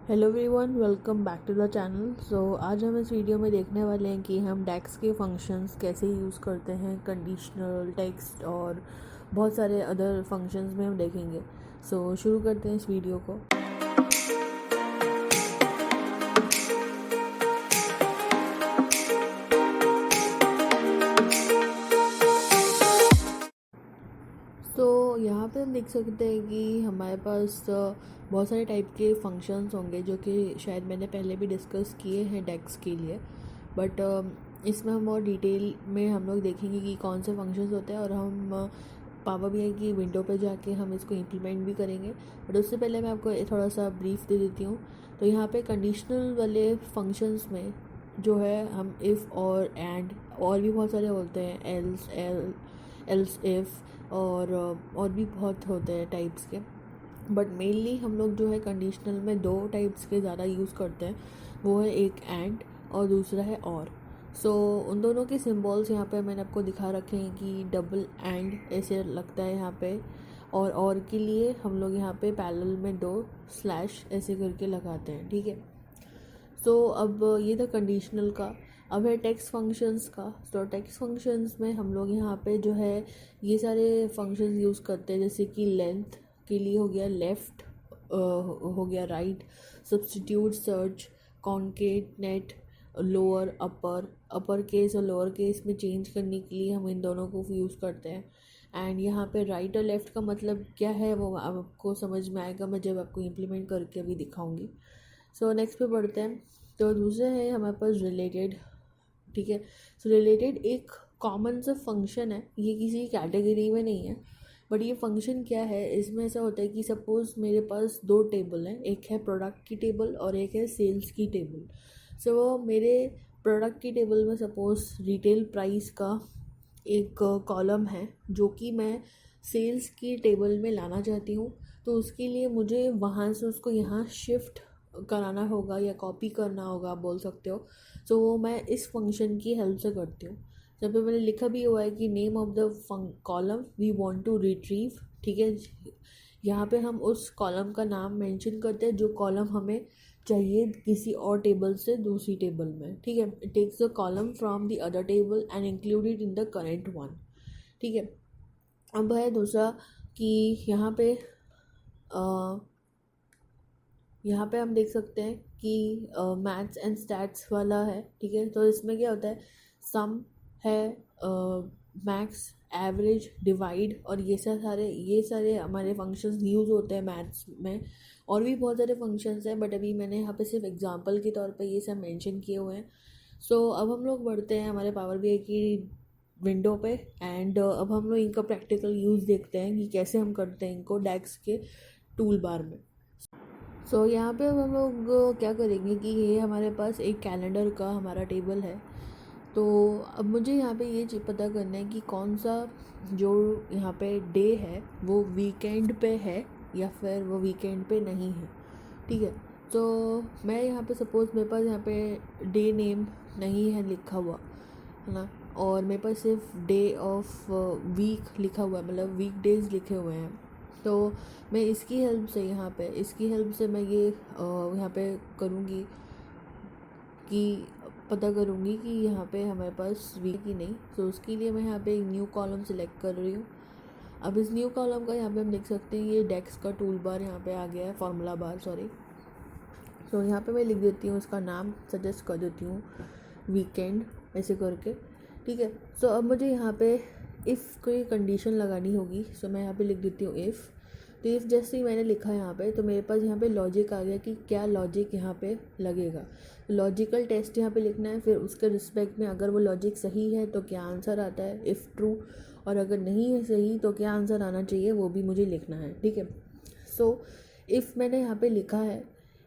Hello everyone, welcome back to the channel. आज हम इस वीडियो में देखने वाले हैं कि हम डेक्स के फंक्शंस कैसे यूज़ करते हैं। कंडीशनल, टेक्स्ट और बहुत सारे अदर फंक्शंस में हम देखेंगे। शुरू करते हैं इस वीडियो को। यहाँ पे हम देख सकते हैं कि हमारे पास बहुत सारे टाइप के फंक्शंस होंगे जो कि शायद मैंने पहले भी डिस्कस किए हैं डेक्स के लिए, बट इसमें हम और डिटेल में हम लोग देखेंगे कि कौन से फंक्शंस होते हैं और हम पावर बीआई की विंडो पे जाके हम इसको इम्प्लीमेंट भी करेंगे। बट उससे पहले मैं आपको थोड़ा सा ब्रीफ दे देती हूँ। तो यहाँ पे कंडीशनल वाले फंक्शंस में जो है हम इफ़ और एंड और भी बहुत सारे होते हैं, एल्स इफ़ और भी बहुत होते हैं टाइप्स के। बट मेनली हम लोग जो है कंडीशनल में दो टाइप्स के ज़्यादा यूज़ करते हैं। वो है एक एंड और दूसरा है और। उन दोनों के सिंबल्स यहाँ पे मैंने आपको दिखा रखे हैं कि डबल एंड ऐसे लगता है यहाँ पे, और के लिए हम लोग यहाँ पे पैरेलल में दो स्लैश ऐसे करके लगाते हैं। ठीक है। अब ये था कंडीशनल का। अब है टेक्स्ट फंक्शंस का। तो टेक्स्ट फंक्शंस में हम लोग यहाँ पे जो है ये सारे फंक्शंस यूज़ करते हैं, जैसे कि लेंथ के लिए हो गया लेफ़्ट, हो गया right, substitute, search, concat, net, lower, upper case और लोअर केस में चेंज करने के लिए हम इन दोनों को यूज़ करते हैं। एंड यहाँ पे राइट और लेफ़्ट का मतलब क्या है वो आपको समझ में आएगा मैं जब आपको इम्प्लीमेंट करके अभी दिखाऊंगी। नेक्स्ट पे बढ़ते हैं। तो दूसरे है हमारे पास रिलेटेड। ठीक है। रिलेटेड एक कॉमन सा फंक्शन है, ये किसी कैटेगरी में नहीं है, बट ये फंक्शन क्या है, इसमें ऐसा होता है कि सपोज़ मेरे पास दो टेबल हैं, एक है प्रोडक्ट की टेबल और एक है सेल्स की टेबल। मेरे प्रोडक्ट की टेबल में सपोज़ रिटेल प्राइस का एक कॉलम है जो कि मैं सेल्स की टेबल में लाना चाहती हूँ। तो उसके लिए मुझे वहाँ से उसको यहाँ शिफ्ट कराना होगा या कॉपी करना होगा, आप बोल सकते हो। वो मैं इस फंक्शन की हेल्प से करती हूँ। जब पे मैंने लिखा भी हुआ है कि name of the column we want to retrieve. ठीक है। यहाँ पे हम उस कॉलम का नाम मेंशन करते हैं जो कॉलम हमें चाहिए किसी और टेबल से दूसरी टेबल में। ठीक है। It takes the column from the other table and include it in the current one. ठीक है। अब है दूसरा कि यहाँ पे हम देख सकते हैं कि मैथ्स एंड स्टैट्स वाला है। ठीक है। तो इसमें क्या होता है, सम है, मैक्स, एवरेज, डिवाइड और ये सारे हमारे फंक्शंस यूज़ होते हैं मैथ्स में। और भी बहुत सारे फंक्शंस हैं, बट अभी मैंने यहाँ पे सिर्फ एग्जांपल के तौर पे ये सब मेंशन किए हुए हैं। अब हम लोग बढ़ते हैं हमारे पावर बीआई की विंडो पे। एंड अब हम लोग इनका प्रैक्टिकल यूज़ देखते हैं कि कैसे हम करते हैं इनको डेक्स के टूल बार में। यहाँ पे अब हम लोग क्या करेंगे कि ये हमारे पास एक कैलेंडर का हमारा टेबल है। तो अब मुझे यहाँ पे ये चीज़ पता करना है कि कौन सा जो यहाँ पे डे है वो वीकेंड पे है या फिर वो वीकेंड पे नहीं है। ठीक है। मैं यहाँ पे सपोज़ मेरे पास यहाँ पे डे नेम नहीं है लिखा हुआ, है ना, और मेरे पास सिर्फ डे ऑफ वीक लिखा हुआ है, मतलब वीक डेज़ लिखे हुए हैं। तो मैं इसकी हेल्प से मैं ये यहाँ पे करूँगी कि पता करूँगी कि यहाँ पे हमारे पास वीक ही नहीं। उसके लिए मैं यहाँ पे एक न्यू कॉलम सिलेक्ट कर रही हूँ। अब इस न्यू कॉलम का यहाँ पे हम देख सकते हैं ये डेक्स का टूल बार यहाँ पे आ गया है, फार्मूला बार, सॉरी। यहाँ पे मैं लिख देती हूँ, इसका नाम सजेस्ट कर देती हूँ वीकेंड ऐसे करके। ठीक है। अब मुझे यहाँ पे इफ़ कोई कंडीशन लगानी होगी, मैं यहाँ पे लिख देती हूँ इफ़। तो इफ़ जैसे ही मैंने लिखा यहाँ पे, तो मेरे पास यहाँ पे लॉजिक आ गया कि क्या लॉजिक यहाँ पे लगेगा। लॉजिकल टेस्ट यहाँ पे लिखना है, फिर उसके रिस्पेक्ट में अगर वो लॉजिक सही है तो क्या आंसर आता है इफ़ ट्रू, और अगर नहीं है सही तो क्या आंसर आना चाहिए वो भी मुझे लिखना है। ठीक है। इफ़ मैंने यहाँ पे लिखा है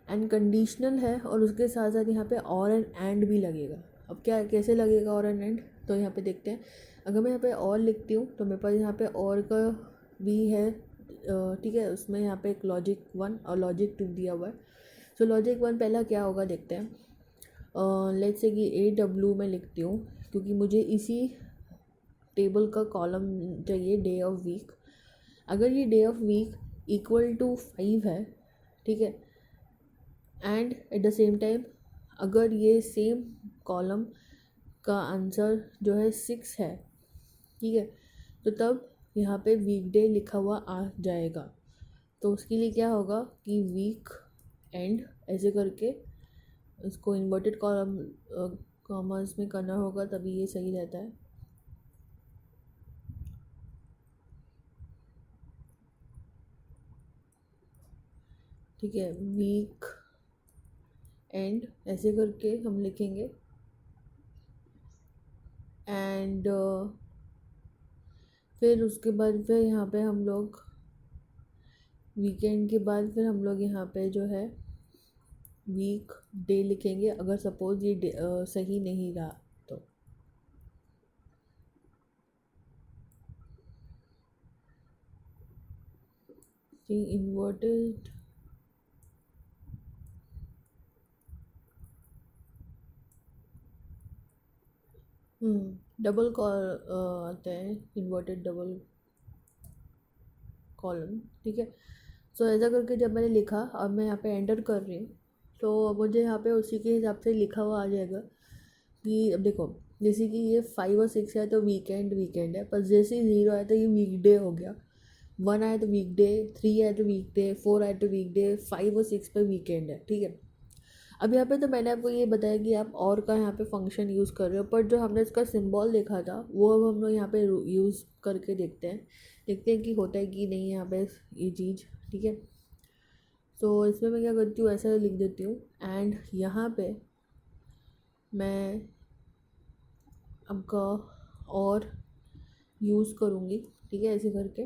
एंड कंडीशनल है और उसके साथ साथ यहाँ पे और एंड भी लगेगा। अब क्या कैसे लगेगा और एंड, तो यहाँ पे देखते हैं। अगर मैं यहाँ पे और लिखती हूँ तो मेरे पास यहाँ पे और का भी है। ठीक है। उसमें यहाँ पे एक लॉजिक 1 और लॉजिक 2 दिया हुआ है। लॉजिक 1 पहला क्या होगा देखते हैं। लेट्स से कि AW में लिखती हूँ क्योंकि मुझे इसी टेबल का कॉलम चाहिए, डे ऑफ वीक। अगर ये day of week equal to 5 है, ठीक है, and at the same time अगर ये सेम कॉलम का आंसर जो है 6 है, ठीक है, तो तब यहाँ पे वीकडे लिखा हुआ आ जाएगा। तो उसके लिए क्या होगा कि वीक एंड ऐसे करके इसको इन्वर्टेड कॉलम कॉमर्स में करना होगा, तभी ये सही रहता है। ठीक है, वीक एंड ऐसे करके हम लिखेंगे एंड फिर उसके बाद फिर यहाँ पे हम लोग वीकेंड के बाद फिर हम लोग यहाँ पे जो है वीक डे लिखेंगे, अगर सपोज ये सही नहीं रहा तो। इन्वर्टेड डबल आते हैं, इन्वर्टेड डबल कॉलम। ठीक है, सो ऐसा करके जब मैंने लिखा, अब मैं यहाँ पे एंटर कर रही हूँ, तो मुझे यहाँ पे उसी के हिसाब से लिखा हुआ आ जाएगा कि अब देखो, जैसे कि ये 5 और 6 है तो वीकेंड वीकेंड है, पर जैसे ही 0 आया तो ये वीकडे हो गया, 1 आया तो वीकडे, 3 आया तो वीकडे, 4 आया तो वीकडे, 5 और 6 पे वीकेंड है। ठीक है, अब यहाँ पे तो मैंने आपको ये बताया कि आप और का यहाँ पे फंक्शन यूज़ कर रहे हो, पर जो हमने इसका सिंबल देखा था वो अब हम लोग यहाँ पे यूज़ करके देखते हैं कि होता है कि नहीं यहाँ पे ये चीज़। ठीक है, तो इसमें मैं क्या करती हूँ, ऐसा लिख देती हूँ एंड यहाँ पे मैं आपका और यूज़ करूँगी। ठीक है, ऐसे करके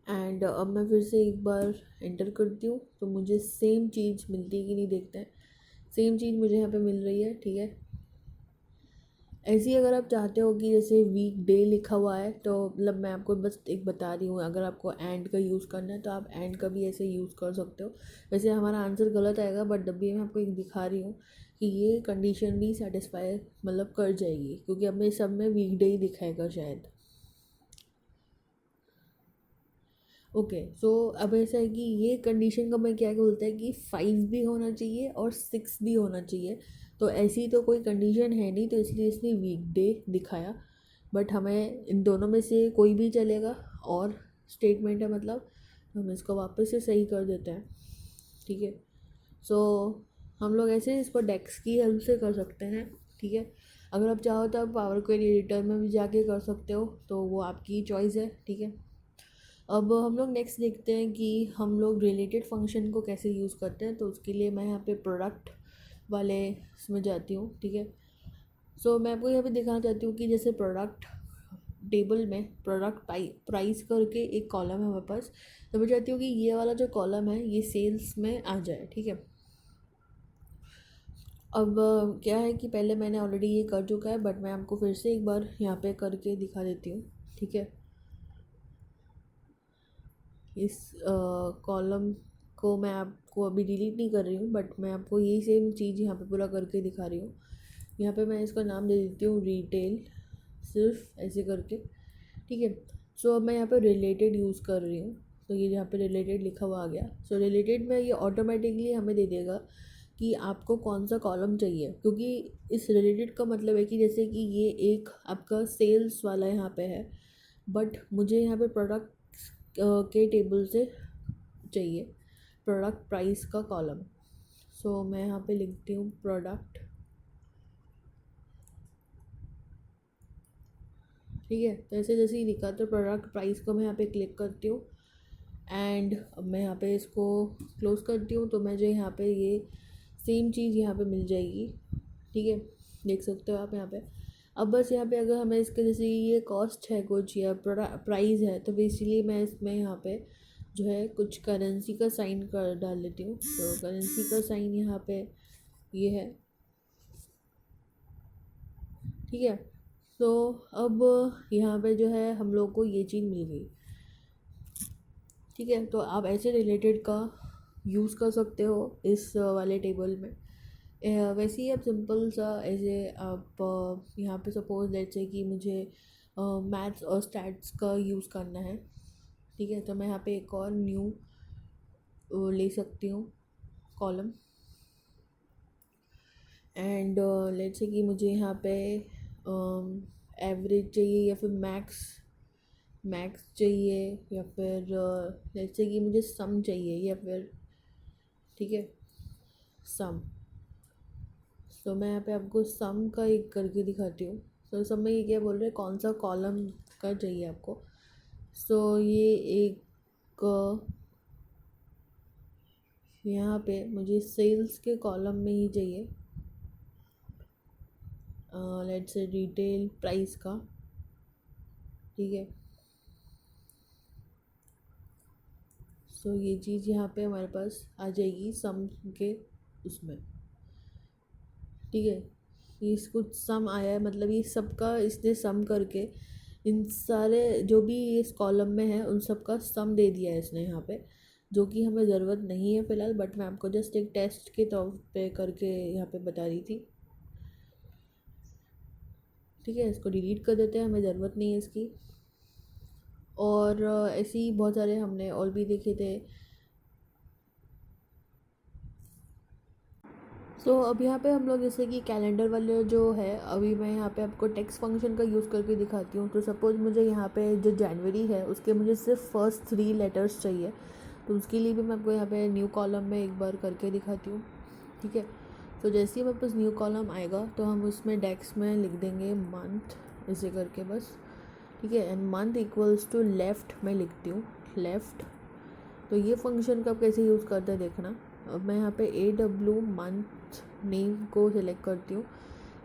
एंड अब मैं फिर से एक बार एंटर करती हूँ, तो मुझे सेम चीज़ मिलती है कि नहीं देखते हैं। सेम चीज़ मुझे यहाँ पे मिल रही है। ठीक है, ऐसे ही अगर आप चाहते हो कि जैसे वीक डे लिखा हुआ है, तो मतलब मैं आपको बस एक बता रही हूँ, अगर आपको एंड का यूज़ करना है तो आप एंड का भी ऐसे यूज़ कर सकते हो। वैसे हमारा आंसर गलत आएगा, बट तब भी मैं आपको एक दिखा रही हूँ कि ये कंडीशन भी सेटिस्फाई मतलब कर जाएगी, क्योंकि अब मैं सब में वीक डे ही दिखाएगा शायद। ओके, सो अब ऐसा है कि ये कंडीशन का मैं क्या बोलता है कि 5 भी होना चाहिए और 6 भी होना चाहिए। तो ऐसी तो कोई कंडीशन है नहीं, तो इसलिए इसने वीकडे दिखाया, बट हमें इन दोनों में से कोई भी चलेगा और स्टेटमेंट है, मतलब हम इसको वापस से सही कर देते हैं। ठीक है, सो हम लोग ऐसे इसको डेक्स की हेल्प से कर सकते हैं। ठीक है, अगर आप चाहो तो आप पावर क्वेरी एडिटर में भी जाके कर सकते हो, तो वो आपकी चॉइस है। ठीक है, अब हम लोग नेक्स्ट देखते हैं कि हम लोग रिलेटेड फंक्शन को कैसे यूज़ करते हैं। तो उसके लिए मैं यहाँ पे प्रोडक्ट वाले इसमें जाती हूँ। ठीक है, सो मैं आपको यहाँ पे दिखाना चाहती हूँ कि जैसे प्रोडक्ट टेबल में प्रोडक्ट प्राइस करके एक कॉलम है हमारे पास, तो मैं चाहती हूँ कि ये वाला जो कॉलम है ये सेल्स में आ जाए। ठीक है, अब क्या है कि पहले मैंने ऑलरेडी ये कर चुका है, बट मैं आपको फिर से एक बार यहाँ पे करके दिखा देती हूँ। ठीक है, इस कॉलम को मैं आपको अभी डिलीट नहीं कर रही हूँ, बट मैं आपको यही सेम चीज़ यहाँ पे पूरा करके दिखा रही हूँ। यहाँ पे मैं इसका नाम दे देती हूँ रिटेल, सिर्फ ऐसे करके। ठीक है, सो अब मैं यहाँ पे रिलेटेड यूज़ कर रही हूँ, तो ये यहाँ पे रिलेटेड लिखा हुआ आ गया। सो रिलेटेड में ये ऑटोमेटिकली हमें दे देगा कि आपको कौन सा कॉलम चाहिए, क्योंकि इस रिलेटेड का मतलब है कि जैसे कि ये एक आपका सेल्स वाला यहाँ पे है, बट मुझे यहाँ पे प्रोडक्ट के टेबल से चाहिए प्रोडक्ट प्राइस का कॉलम। सो मैं यहाँ पे लिखती हूँ प्रोडक्ट। ठीक है, तो ऐसे जैसे ही लिखा तो प्रोडक्ट प्राइस को मैं यहाँ पे क्लिक करती हूँ एंड अब मैं यहाँ पे इसको क्लोज़ करती हूँ, तो मुझे यहाँ पे ये सेम चीज़ यहाँ पे मिल जाएगी। ठीक है, देख सकते हो आप यहाँ पे। अब बस यहाँ पे अगर हमें इसके जैसे ये कॉस्ट है कुछ या प्रोडक्ट प्राइस है, तो बेसिकली मैं इसमें यहाँ पे जो है कुछ करेंसी का साइन कर डाल लेती हूँ। तो करेंसी का साइन यहाँ पे ये है। ठीक है, तो अब यहाँ पे जो है हम लोग को ये चीज़ मिल गई। ठीक है, तो आप ऐसे रिलेटेड का यूज़ कर सकते हो इस वाले टेबल में। वैसे ही आप सिंपल सा ऐसे आप यहाँ पे सपोज लेट्स से कि मुझे मैथ्स और स्टैट्स का यूज़ करना है। ठीक है, तो मैं यहाँ पे एक और न्यू ले सकती हूँ कॉलम। एंड लेट्स से कि मुझे यहाँ पे एवरेज चाहिए या फिर मैक्स मैक्स चाहिए, या फिर लेट्स से कि मुझे सम चाहिए, या फिर ठीक है सम। तो मैं यहाँ पे आपको सम का एक करके दिखाती हूँ। तो सम में ये क्या बोल रहे हैं, कौन सा कॉलम का चाहिए आपको। सो ये एक यहाँ पे मुझे सेल्स के कॉलम में ही चाहिए, लेट्स से रिटेल प्राइस का, ठीक है। सो ये चीज़ यहाँ पे हमारे पास आ जाएगी सम के उसमें, ठीक है। ये कुछ सम आया है, मतलब ये सबका इसने सम करके इन सारे जो भी इस कॉलम में है उन सब का सम दे दिया है इसने यहाँ पे, जो कि हमें ज़रूरत नहीं है फ़िलहाल, बट मैं आपको जस्ट एक टेस्ट के तौर पे करके यहाँ पे बता रही थी, ठीक है। इसको डिलीट कर देते हैं, हमें ज़रूरत नहीं है इसकी। और ऐसे ही बहुत सारे हमने और भी देखे थे। सो अब यहाँ पे हम लोग जैसे कि कैलेंडर वाले जो है, अभी मैं यहाँ पे आपको टेक्स्ट फंक्शन का यूज़ करके दिखाती हूँ। तो सपोज़ मुझे यहाँ पे जो जनवरी है उसके मुझे सिर्फ फर्स्ट 3 लेटर्स चाहिए, तो उसके लिए भी मैं आपको यहाँ पे न्यू कॉलम में एक बार करके दिखाती हूँ, ठीक है। तो जैसे ही मेरे पास न्यू कॉलम आएगा तो हम उसमें डेक्स में लिख देंगे मंथ, इसे करके बस, ठीक है। And month equals to left में लिखती हूँ, लेफ़्ट। तो ये फंक्शन का कैसे यूज़ करते हैं देखना। अब मैं यहाँ पे AW मंथ नेम को सिलेक्ट करती हूँ,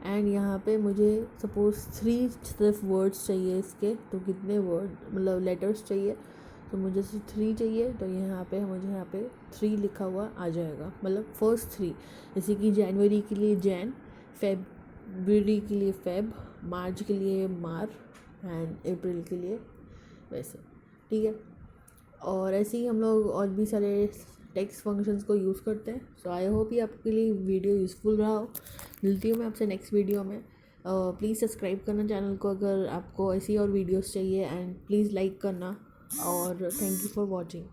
एंड यहाँ पे मुझे सपोज़ 3 सिर्फ वर्ड्स चाहिए इसके, तो कितने वर्ड मतलब लेटर्स चाहिए, तो मुझे सिर्फ 3 चाहिए, तो यहाँ पे मुझे यहाँ पे 3 लिखा हुआ आ जाएगा, मतलब फर्स्ट 3। जैसे कि जनवरी के लिए जैन, फेब्रुअरी के लिए फेब, मार्च के लिए मार, एंड अप्रैल के लिए वैसे, ठीक है। और ऐसे ही हम लोग और भी सारे टेक्स्ट फंक्शंस को यूज़ करते हैं। सो आई होप ये आपके लिए वीडियो यूज़फुल रहा हो। मिलती हूँ मैं आपसे नेक्स्ट वीडियो में। प्लीज़ सब्सक्राइब करना चैनल को अगर आपको ऐसी और वीडियोस चाहिए, एंड प्लीज़ लाइक करना, और थैंक यू फॉर वॉचिंग।